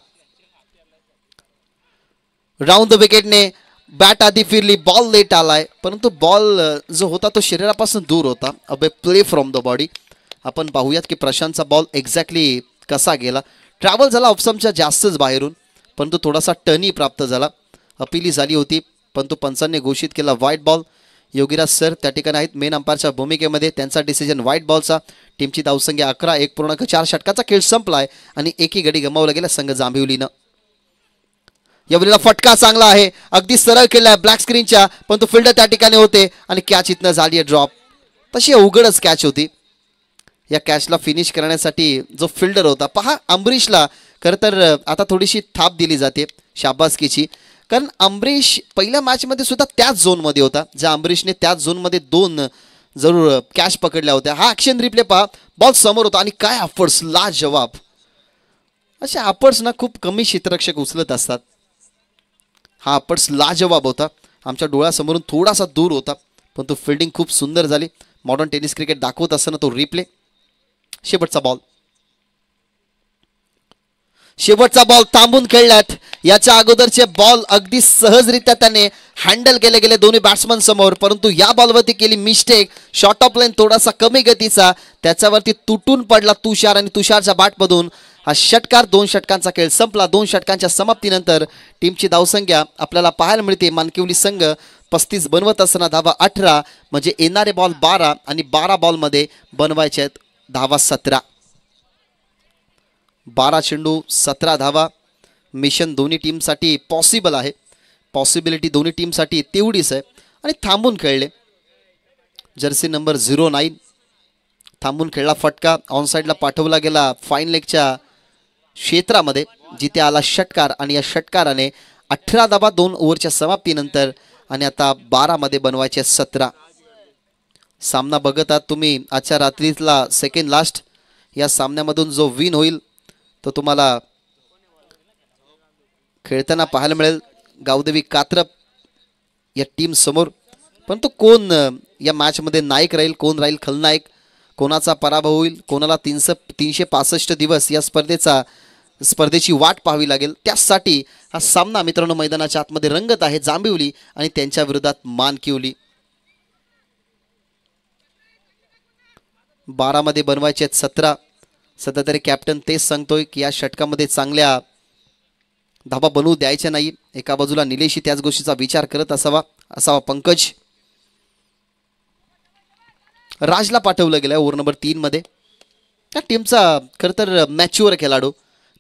राऊंड द विकेटने बॅट आधी फिरली, बॉल लेट आलाय, परंतु बॉल जो होता तो शरीरापासून दूर होता, अबे प्ले फ्रॉम द बॉडी. आपण पाहूयात की प्रशांतचा बॉल एक्झॅक्टली कसा गेला. ट्रॅव्हल झाला ऑफसमच्या जास्तच बाहेरून, परंतु थोडासा टर्नी प्राप्त झाला, अपिली झाली होती, परंतु पंचांनी घोषित केला व्हाईट बॉल. योगीराज सर त्या ठिकाणी आहेत मेन अंपायरच्या भूमिकेमध्ये, त्यांचा डिसिजन व्हाईट बॉलचा. टीमची धावसंख्या 11, 1.4 षटकाचा खेळ संपलाय आणि एकही गडी गमावला गेला संघ जांभिवलीनं. यावेळेला फटका चांगला आहे, अगदी सरळ केलाय ब्लॅक स्क्रीनच्या, पण तो फिल्डर त्या ठिकाणी होते आणि कॅच इथनं झाली आहे ड्रॉप. तशी अवघडच कॅच होती. या कॅचला फिनिश करण्यासाठी जो फिल्डर होता, पहा अमरीशला खरं तर आता थोडीशी थाप दिली जाते शाबासकीची, कारण अमरीश पहिल्या मॅचमध्ये सुद्धा त्याच झोनमध्ये होता, ज्या अमरीशने त्याच झोनमध्ये 2 जरूर कॅच पकडल्या होत्या. हा ॲक्शन रिप्ले पहा, बॉल समोर होता आणि काय अफर्ट्स, लाजवाब. अशा अफर्ट्स ना खूप कमी क्षेत्ररक्षक उचलत असतात. हा अफर्ट्स लाजवाब होता, आमच्या डोळ्यासमोरून थोडासा दूर होता, पण तो फिल्डिंग खूप सुंदर झाली. मॉडर्न टेनिस क्रिकेट दाखवत असताना तो रिप्ले. शेवटचा बॉल थांबून खेळल्यात. याच्या अगोदरचे बॉल अगदी सहजरित्या त्याने हँडल केले गेले दोन्ही बॅट्समन समोर, परंतु या बॉलवरती केली मिस्टेक. शॉर्ट ऑफ लाईन थोडासा कमी गतीचा, त्याच्यावरती तुटून पडला तुषार आणि तुषारच्या बॅटमधून हा षटकार. 2 षटकांचा खेळ संपला. 2 षटकांच्या समाप्तीनंतर टीमची धावसंख्या आपल्याला पाहायला मिळते. मानकिवली संघ 35 बनवत असताना धावा 18, म्हणजे येणारे बॉल 12 आणि 12 बॉलमध्ये बनवायचे आहेत धावा 17. 12 चेंडू 17 धावा. मिशन दोन्ही टीमसाठी पॉसिबल आहे, पॉसिबिलिटी दोन्ही टीमसाठी तेवढीच आहे. आणि थांबून खेळले. जर्सी नंबर 09 थांबून खेळला. फटका ऑनसाईडला पाठवला गेला फाईन लेगच्या क्षेत्रामध्ये, जिथे आला षटकार आणि या षटकाराने 18 धावा 2 ओव्हरच्या समाप्तीनंतर आणि आता 12 मध्ये बनवायचे 17. सामना बघत आहात तुम्ही आजच्या रात्रीतला सेकंड लास्ट. या सामन्यामधून जो विन होईल तो तुम्हाला खेळताना पाहायला मिळेल गावदेवी कात्रप या टीम समोर. पण तो कोण या मॅचमध्ये नायक राहील, कोण राहील खलनायक, कोणाचा पराभव होईल, कोणाला 365 दिवस या स्पर्धेची वाट पाहावी लागेल. त्यासाठी हा सामना मित्रांनो मैदानाच्या आतमध्ये रंगत आहे. जांभिवली आणि त्यांच्या विरोधात मानकिवली. 12 मध्ये बनवायचे आहेत 17. सध्या तरी कॅप्टन तेच सांगतोय की या षटकामध्ये चांगल्या धाबा बनवू द्यायच्या नाही. एका बाजूला निलेशी त्याच गोष्टीचा विचार करत असावा पंकज. राजला पाठवलं गेलं ओव्हर नंबर 3 मध्ये. त्या टीमचा खरं तर मॅच्युअर खेळाडू,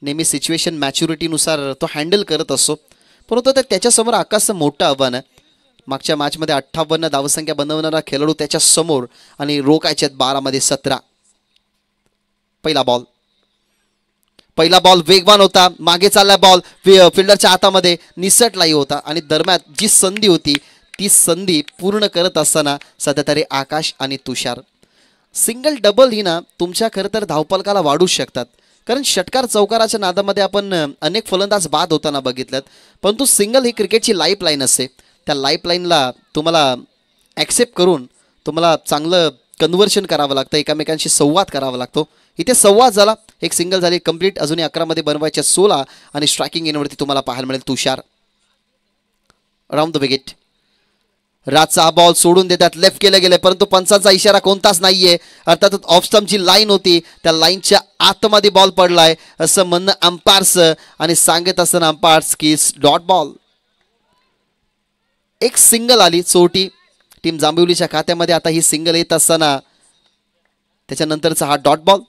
नेहमी सिच्युएशन मॅच्युरिटीनुसार तो हँडल करत असतो, परंतु त्याच्यासमोर आकाशचं मोठं आव्हान आहे. मागच्या मॅचमध्ये 58 धावसंख्या बनवणारा खेळाडू त्याच्या समोर आणि रोखायचे 12 मध्ये 17. पहिला बॉल वेगवान होता, मागे चालला बॉल फिल्डरच्या हातामध्ये निसटलाही होता आणि दरम्यान जी संधी होती ती संधी पूर्ण करत असताना सध्या तरी आकाश आणि तुषार सिंगल डबल ही ना तुमच्या खरं तर धावपलकाला वाढू शकतात. कारण षटकार चौकाराच्या नादामध्ये आपण अनेक फलंदाज बाद होताना बघितल्यात, परंतु सिंगल ही क्रिकेटची लाईफलाईन असते. त्या लाईफलाईनला तुम्हाला ॲक्सेप्ट करून तुम्हाला चांगलं कन्व्हर्शन करावं लागतं, एकमेकांशी संवाद करावा लागतो. इथे संवाद झाला, एक सिंगल झाली कंप्लीट. अजूनही 11 मध्ये बनवायच्या 16 आणि स्ट्रायकिंग एनवरती तुम्हाला पाहायला मिळेल तुषार. Round the wicket. राजचा हा बॉल सोडून देतात, लेफ्ट केले गेले, परंतु पंचांचा इशारा कोणताच नाहीये. अर्थात ऑफ स्टंपची लाईन होती, त्या लाईनच्या आतमध्ये बॉल पडलाय असं म्हणणं अंपायर्स आणि सांगत असताना अंपायर्स की डॉट बॉल. एक सिंगल आली चोटी टीम जांभिवलीच्या खात्यामध्ये. आता ही सिंगल येत असताना त्याच्यानंतरचा हा dot ball.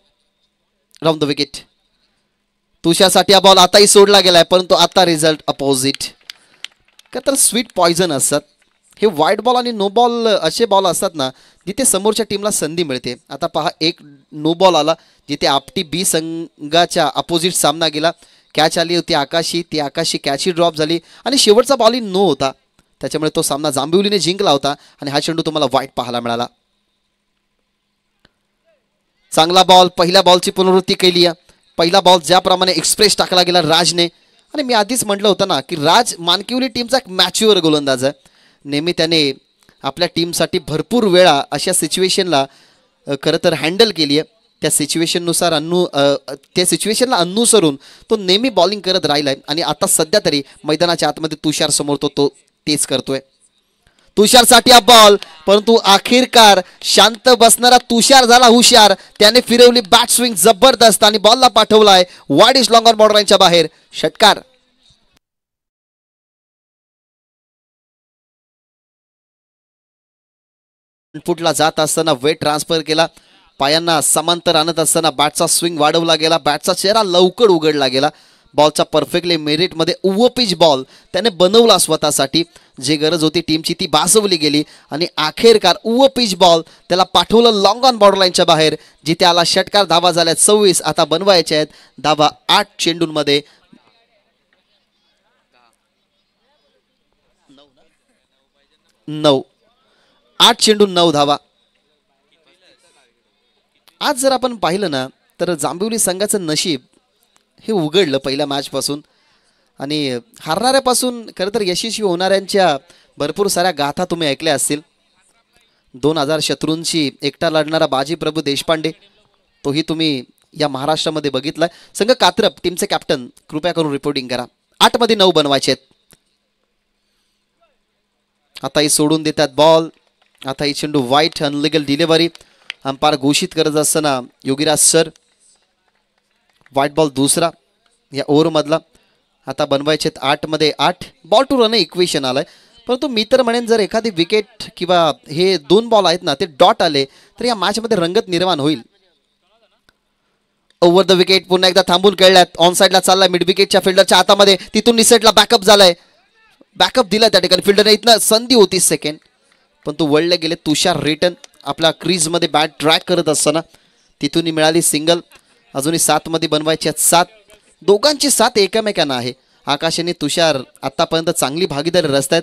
Round the wicket. तुषारसाठी हा बॉल आताही सोडला गेलाय, परंतु आता रिझल्ट अपोजिट. का तर स्वीट पॉइझन असतात हे वाईट बॉल आणि नो बॉल असे बॉल असतात ना जिथे समोरच्या टीमला संधी मिळते. आता पहा एक नो बॉल आला जिथे आपटी बी संघाच्या अपोजिट सामना गेला. कॅच आली होती आकाशी, ती आकाशी कॅचही ड्रॉप झाली आणि शेवटचा बॉलही नो होता, त्याच्यामुळे तो सामना जांभिवलीने जिंकला होता आणि हा चेंडू तुम्हाला वाईट पाहायला मिळाला. चांगला बॉल, पहिल्या बॉलची पुनरावृत्ती केली आहे. पहिला बॉल ज्याप्रमाणे एक्सप्रेस टाकला गेला राजने, आणि मी आधीच म्हटलं होतं ना की राज मानकिवली टीमचा एक मॅच्युअर गोलंदाज आहे. नेहमी त्याने आपल्या टीमसाठी भरपूर वेळा अशा सिच्युएशनला खरं तर हँडल केली आहे. त्या सिच्युएशनला अनुसरून तो नेहमी बॉलिंग करत राहिला आहे आणि आता सध्या तरी मैदानाच्या आतमध्ये तुषार समोर तो तेच करतोय. तुषारसाठी हा बॉल, परंतु अखेरकार शांत बसणारा तुषार झाला हुशार. त्याने फिरवली बॅट स्विंग जबरदस्त आणि बॉलला पाठवलाय वाईड इज लॉंग ऑन बॉर्डरच्या बाहेर. षटकार. फुटला जात असताना वेट ट्रान्सफर केला, पायांना समांतर आणत असताना बॅटचा स्विंग वाढवला गेला, बॅटचा चेहरा लवकर उघडला गेला, बॉलचा परफेक्टली मेरिटमध्ये पिच बॉल त्याने बनवला स्वतःसाठी. जी गरज होती टीमची ती भासवली गेली आणि अखेरकार पिच बॉल त्याला पाठवलं लॉंग ऑन बॉर्डर लाईनच्या बाहेर, जिथे आला षटकार. धावा झाल्या 26. आता बनवायचे आहेत धावा 8 चेंडूंमध्ये. 9 8 चेंडू 9 धावा. आज जर आपण पाहिलं ना तर जांभिवली संघाचं नशीब हे उघडलं पहिल्या मॅचपासून आणि हारणाऱ्यापासून खरं तर यशस्वी होणाऱ्यांच्या भरपूर साऱ्या गाथा तुम्ही ऐकल्या असतील. 2000 शत्रूंची एकटा लढणारा बाजी प्रभू देशपांडे तोही तुम्ही या महाराष्ट्रामध्ये बघितलाय. संघ कात्रप टीमचे कॅप्टन कृपया करून रिपोर्टिंग करा. 8 मध्ये 9 बनवायचे आहेत. आताही सोडून देतात बॉल. आता ही चेंडू वाईट अनलिगल डिलिव्हरी अंपायर घोषित करत असताना योगीराज सर. व्हाईट बॉल दुसरा या ओव्हरमधला. आता बनवायचे 8 मध्ये 8. बॉल टू रन इक्वेशन आलाय, परंतु मी तर म्हणेन जर एखादी विकेट किंवा हे 2 बॉल आहेत ना ते डॉट आले तर या मॅचमध्ये रंगत निर्माण होईल. ओव्हर द विकेट पुन्हा एकदा थांबून खेळल्यात. ऑन साईडला चाललाय मिड विकेटच्या फिल्डरच्या हातामध्ये. तिथून निसेटला बॅकअप झालाय. बॅकअप दिला त्या ठिकाणी फिल्डरने. इथनं संधी होती सेकंड, पण तो वळले गेले. तुषार रिटर्न आपल्या क्रीजमध्ये बॅट ट्रॅक करत असताना तिथूनही मिळाली सिंगल. अजूनही 7 मध्ये बनवायची आहेत 7. दोघांची 7 एकमेकांना आहे. आकाश आणि तुषार आतापर्यंत चांगली भागीदारी रचतायत.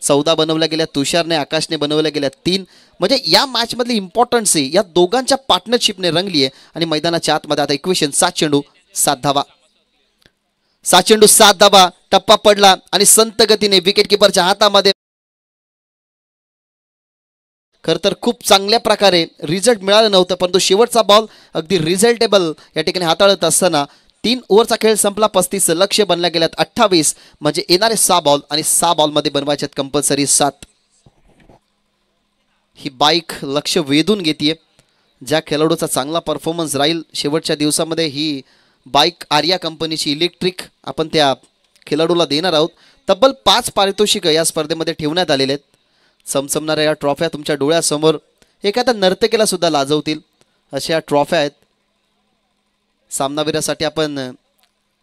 14 बनवल्या गेल्या तुषारने, आकाशने बनवल्या गेल्या 3. म्हणजे या मॅचमधली इम्पॉर्टन्स या दोघांच्या पार्टनरशिपने रंगली आहे. आणि मैदानाच्या आतमध्ये आता इक्वेशन 7 चेंडू 7 धावा. 7 चेंडू 7 धावा. टप्पा पडला आणि संत गतीने विकेट किपरच्या हातामध्ये. खरं तर खूप चांगल्या प्रकारे रिझल्ट मिळालं नव्हतं, परंतु शेवटचा बॉल अगदी रिझल्टेबल या ठिकाणी हाताळत असताना 3 ओव्हरचा खेळ संपला. 35 लक्ष बनल्या गेल्यात 28. म्हणजे येणारे 6 बॉल आणि 6 बॉलमध्ये बनवायचे आहेत कंपल्सरी 7. ही बाईक लक्ष वेधून घेते. ज्या खेळाडूचा चांगला परफॉर्मन्स राहील शेवटच्या दिवसामध्ये ही बाईक आर्या कंपनीची इलेक्ट्रिक आपण त्या खेळाडूला देणार आहोत. तब्बल 5 पारितोषिकं या स्पर्धेमध्ये ठेवण्यात आलेले आहेत. चमचमणाऱ्या या ट्रॉफ्या तुमच्या डोळ्यासमोर एखाद्या नर्तकीला सुद्धा लाजवतील अशा ट्रॉफ्या आहेत. सामनावीरासाठी आपण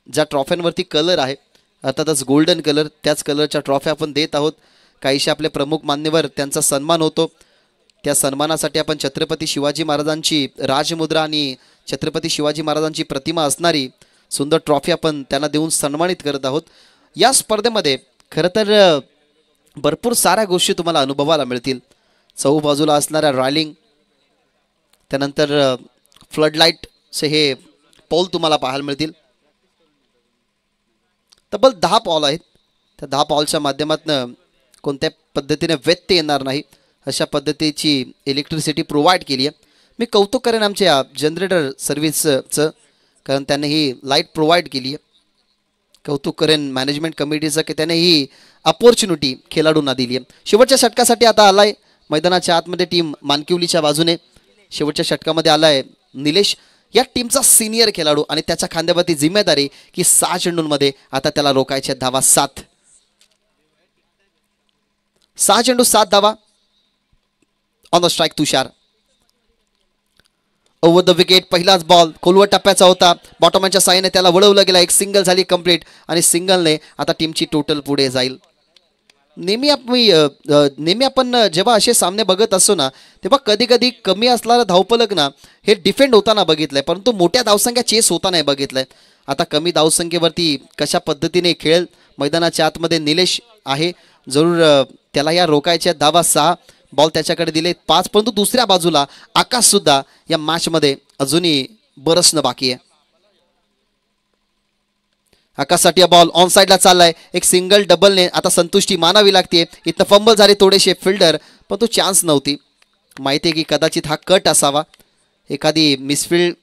ज्या ट्रॉफ्यांवरती कलर आहे अर्थातच गोल्डन कलर, त्याच कलरच्या ट्रॉफ्या आपण देत आहोत. काहीशे आपले प्रमुख मान्यवर त्यांचा सन्मान होतो. त्या सन्मानासाठी आपण छत्रपती शिवाजी महाराजांची राजमुद्रा आणि छत्रपती शिवाजी महाराजांची प्रतिमा असणारी सुंदर ट्रॉफी आपण त्यांना देऊन सन्मानित करत आहोत. या स्पर्धेमध्ये खरं तर भरपूर साऱ्या गोष्टी तुम्हाला अनुभवायला मिळतील. चहूबाजूला असणाऱ्या रॅलिंग, त्यानंतर फ्लडलाईटचे हे पॉल तुम्हाला पाहायला मिळतील. तब्बल 10 पॉल आहेत. त्या 10 पॉलच्या माध्यमातून कोणत्या पद्धतीने व्यत्यय येणार नाही अशा पद्धतीची इलेक्ट्रिसिटी प्रोव्हाइड केली आहे. मी कौतुक करेन आमच्या जनरेटर सर्व्हिसचं, कारण त्याने ही लाईट प्रोव्हाइड केली आहे. कौतुक करेन मॅनेजमेंट कमिटीचं की त्याने ही अपॉर्च्युनिटी खेळाडूंना दिली आहे. शेवटच्या षटकासाठी आता आलाय मैदानाच्या आतमध्ये टीम मानकिवलीच्या बाजूने. शेवटच्या षटकामध्ये आलाय निलेश, या टीमचा सिनियर खेळाडू, आणि त्याच्या खांद्यावरती जिम्मेदारी की 6 चेंडूंमध्ये आता त्याला रोखायच्या धावा 7. 6 चेंडू 7 धावा. On the strike Tushar. Over the wicket पहिलाच बॉल खोलवर टप्प्याचा होता. बॉटमॅनच्या साहाय्याने त्याला वळवलं गेला. एक सिंगल झाली कंप्लीट आणि सिंगलने आता टीमची टोटल पुढे जाईल. नेहमी आपण जेव्हा असे सामने बघत असतो ना तेव्हा कधी कधी कमी असणारा धावफलक ना हे डिफेंड होताना बघितलंय, परंतु मोठ्या धावसंख्या चेस होताना बघितलंय. आता कमी धावसंख्येवरती कशा पद्धतीने खेळ मैदानाच्या आतमध्ये निलेश आहे, जरूर त्याला या रोकायच्या धावा 6. बॉल त्याच्याकडे दिले 5, परंतु दुसऱ्या बाजूला आकाश सुद्धा या मॅचमध्ये अजूनही बरसणं बाकी आहे. आकाशसाठी बॉल ऑन साईडला चाललाय. एक सिंगल डबलने आता संतुष्टी मानावी लागते. इथं फंबल झाले थोडेसे फिल्डर, पण तो चान्स नव्हती. माहिती आहे की कदाचित हा कट असावा, एखादी मिसफिल्ड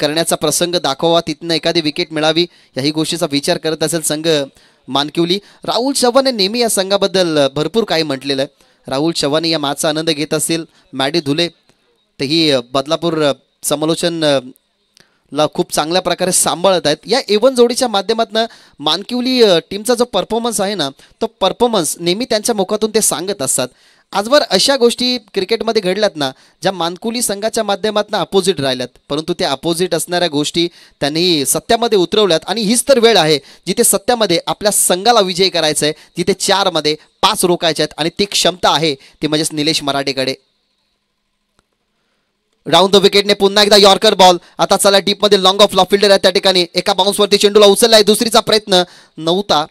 करण्याचा प्रसंग दाखवावा, तिथनं एखादी विकेट मिळावी, याही गोष्टीचा विचार करत असेल संघ मानकिवली. राहुल चव्हाणने नेहमी या संघाबद्दल भरपूर काही म्हटलेलं आहे. राहुल चव्हाण या मॅचचा आनंद घेत असतील. मॅडी धुले तेही बदलापूर समालोचन ला खूप चांगल्या प्रकारे सांभाळत आहेत. या एवन जोडीच्या माध्यमातून मानकिवली टीमचा जो परफॉर्मन्स आहे ना तो परफॉर्मन्स नेहमी त्यांच्या मुखातून ते सांगत असतात. आजवर अशा गोष्टी क्रिकेटमध्ये घडल्यात ना, ज्या मानकुली संघाच्या माध्यमातून अपोजिट राहिल्यात, परंतु त्या अपोजिट असणाऱ्या गोष्टी त्यांनी सत्यामध्ये उतरवल्यात. आणि हीच तर वेळ आहे जिथे सत्यामध्ये आपल्या संघाला विजय करायचा आहे, जिथे 4 मध्ये 5 रोखायचे आहेत आणि ती क्षमता आहे ती म्हणजेच निलेश मराठेकडे. राऊंड द विकेटने पुन्हा एकदा यॉर्कर बॉल. आता चला डीपमध्ये लॉंग ऑफ लॉ फिल्डर आहे त्या ठिकाणी. एका बाउन्सवरती चेंडूला उचललाय, दुसरीचा प्रयत्न नव्हता,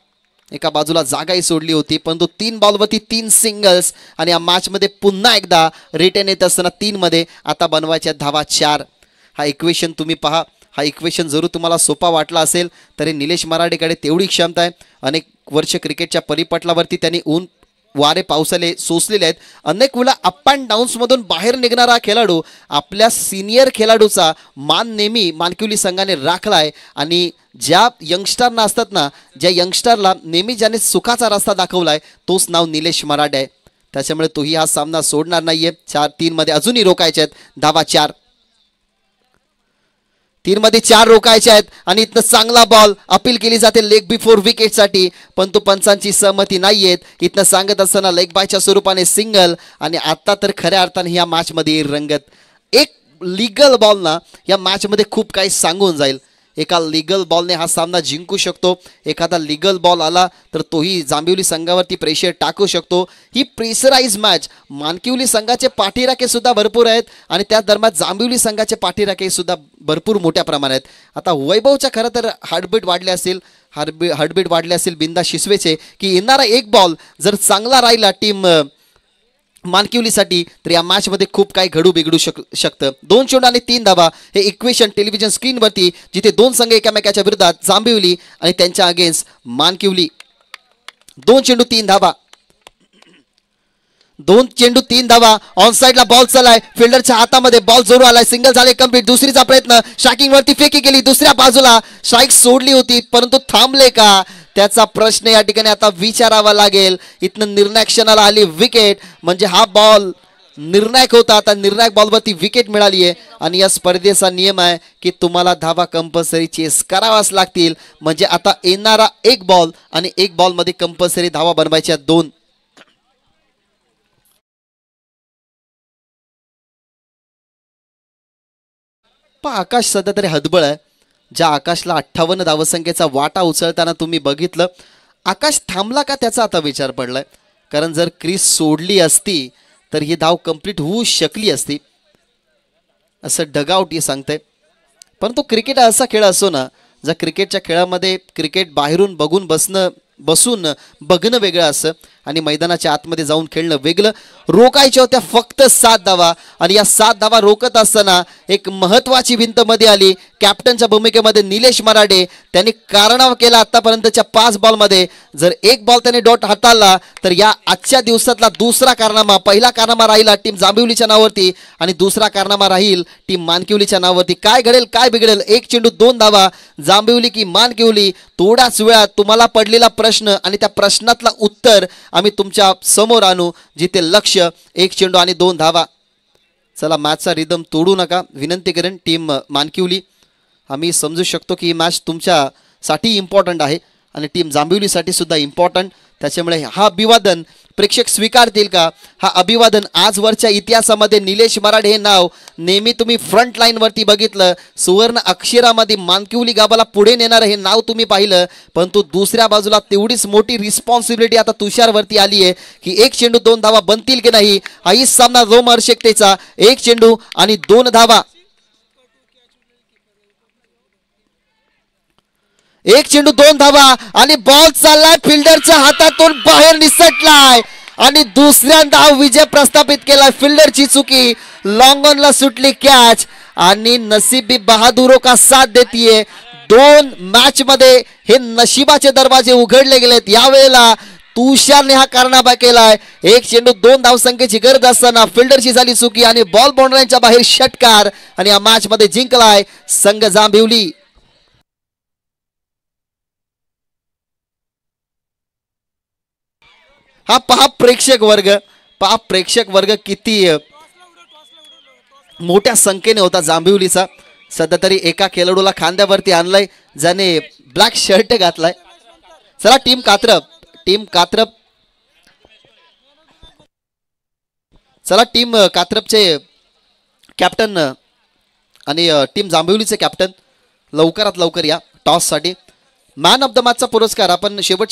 एका बाजूला जागाही सोडली होती, परंतु 3 बॉलवरती 3 सिंगल्स आणि या मॅचमध्ये पुन्हा एकदा रिटर्न येत असताना 3 मध्ये आता बनवायच्या धावा 4. हा इक्वेशन तुम्ही पहा. हा इक्वेशन जरूर तुम्हाला सोपा वाटला असेल तरी निलेश मराठेकडे तेवढी क्षमता आहे. अनेक वर्ष क्रिकेटच्या परिपटलावरती त्यांनी ऊन वारे पावसाले सोसलेले आहेत. अनेक वेळा अप अँड डाऊन्समधून बाहेर निघणारा खेळाडू आपल्या सिनियर खेळाडूचा मान नेहमी मानकिवली संघाने राखला आहे. आणि ज्या यंगस्टरना असतात ना, ज्या यंगस्टरला नेहमी ज्याने सुखाचा रस्ता दाखवला आहे तोच नाव निलेश मराठे आहे. त्याच्यामुळे तोही हा सामना सोडणार नाहीये. 4-3 मध्ये अजूनही रोखायचे आहेत धावा 4. 3 मध्ये 4 रोखायचे आहेत आणि इथनं चांगला बॉल अपील केली जाते लेग बिफोर विकेटसाठी, पण तो पंचांची सहमती नाहीयेत. इथनं सांगत असताना लेग बायच्या स्वरूपाने सिंगल. आणि आता तर खऱ्या अर्थाने या मॅचमध्ये रंगत. एक लीगल बॉल ना या मॅचमध्ये खूप काही सांगून जाईल. एका लीगल बॉलने हा सामना जिंकू शकतो. एखादा लीगल बॉल आला तर तोही जांभिवली संघावरती प्रेशर टाकू शकतो. ही प्रेशराइज मॅच. मानकिवली संघाचे पाठीराखे सुद्धा भरपूर आहेत आणि त्या दरम्यान जांभिवली संघाचे पाठीराखे सुद्धा भरपूर मोठ्या प्रमाणात आहेत. आता वैभवच्या खरं तर हार्टबीट वाढले असेल बिंदा शिसवेचे की येणारा एक बॉल जर चांगला राहिला टीम मानकिवलीसाठी तर या मॅचमध्ये खूप काही बिघडू शकतं. 2 चेंडू आणि 3 धावा हे इक्वेशन टेलिव्हिजन स्क्रीनवरती, जिथे 2 संघ एकमेकाच्या विरोधात जांभिवली आणि त्यांच्या अगेन्स्ट मानकिवली. 2 चेंडू 3 धावा. 2 चेंडू 3 धावा. ऑन साइडला बॉल चालाय, फिल्डरच्या हातामध्ये बॉल जोरू आलाय, सिंगल झाले कंप्लीट. दुसरीचा प्रयत्न स्ट्रायकिंग वरती फेकी केली, दुसऱ्या बाजूला स्ट्राईक सोडली होती परंतु थांबले का त्याचा प्रश्न या ठिकाणी आता विचारावा लागेल. इथनं निर्णायक क्षणाला आली विकेट, म्हणजे हा बॉल निर्णायक होता. आता निर्णायक बॉलवरती विकेट मिळाली आहे आणि या स्पर्धेचा नियम आहे की तुम्हाला धावा कंपल्सरी चेस करावाच लागतील. म्हणजे आता येणारा एक बॉल आणि एक बॉलमध्ये कंपल्सरी धावा बनवायच्या 2. आकाश सध्या तरी हतबळ आहे. ज्या आकाशला 58 धावसंख्येचा वाटा उचलताना तुम्ही बघितलं, आकाश थांबला का त्याचा आता विचार पडलाय. कारण जर क्रीज सोडली असती तर ही धाव कंप्लीट होऊ शकली असती असं डगआउट हे सांगते. परंतु क्रिकेट असा खेळ असो ना, ज्या क्रिकेटच्या खेळामध्ये क्रिकेट बाहेरून बसून बघणं वेगळं असं आणि मैदानाच्या आतमध्ये जाऊन खेळणं वेगळं. रोखायच्या होत्या फक्त 7 धावा आणि या 7 धावा रोखत असताना एक महत्वाची भिंत मध्ये आली. कॅप्टनच्या भूमिकेमध्ये निलेश मराठे त्यांनी कारनामा केला. आतापर्यंतच्या 5 बॉलमध्ये जर एक बॉल त्याने डॉट हाताळला तर या आजच्या दिवसातला दुसरा कारनामा. पहिला कारनामा राहिला टीम जांभिवलीच्या नावावरती आणि दुसरा कारनामा राहील टीम मानकिवलीच्या नावावरती. काय घडेल काय बिघडेल. 1 चेंडू 2 धावा. जांभिवली की मानकिवली, थोड्याच वेळात तुम्हाला पडलेला प्रश्न आणि त्या प्रश्नातला उत्तर आम्ही तुमच्या समोर आणू, जिथे लक्ष 1 चेंडू आणि 2 धावा. चला मॅचचा रिदम तोडू नका विनंती करेन टीम मानकिवली. आम्ही समजू शकतो की ही मॅच तुमच्यासाठी इम्पॉर्टंट आहे आणि टीम जांभिवलीसाठी सुद्धा इम्पॉर्टंट. त्याच्यामुळे हा अभिवादन प्रेक्षक स्वीकारतील का. हा अभिवादन आजवरच्या इतिहासामध्ये निलेश मराठे हे नाव नेहमी तुम्ही फ्रंट लाईनवरती बघितलं. सुवर्ण अक्षरामध्ये मानकिवली गावाला पुढे नेणारं हे नाव तुम्ही पाहिलं. परंतु दुसऱ्या बाजूला तेवढीच मोठी रिस्पॉन्सिबिलिटी आता तुषारवरती आली आहे की 1 चेंडू 2 धावा बनतील की नाही. हाही सामना रोमहर्षकतेचा. 1 चेंडू आणि 2 धावा. 1 चेंडू 2 धावा आणि बॉल चाललाय फिल्डरच्या हातातून बाहेर निसटलाय आणि दुसऱ्यांदा विजय प्रस्थापित केलाय. फिल्डरची चुकी, लॉंग ऑनला सुटली कॅच आणि नसीबी बहादुरो का साथ देतीये. 2 मॅच मध्ये हे नशिबाचे दरवाजे उघडले गेलेत. यावेळेला तुषारने हा कारनामा केलाय. 1 चेंडू 2 धावसंख्येची गरज असताना फिल्डरची झाली चुकी आणि बॉल बाउंड्रीच्या बाहेर षटकार आणि या मॅच मध्ये जिंकलाय संघ जांभिवली. हा पहा प्रेक्षक वर्ग किती मोठ्या संख्येने होता जांभिवलीचा. सध्या तरी एका खेळाडूला खांद्यावरती आणलाय ज्याने ब्लॅक शर्ट घातलाय. चला टीम कात्रप चला टीम कात्रपचे कॅप्टन आणि टीम जांभिवलीचे कॅप्टन लवकरात लवकर या टॉससाठी. मॅन ऑफ द मॅचचा पुरस्कार आपण शेवटची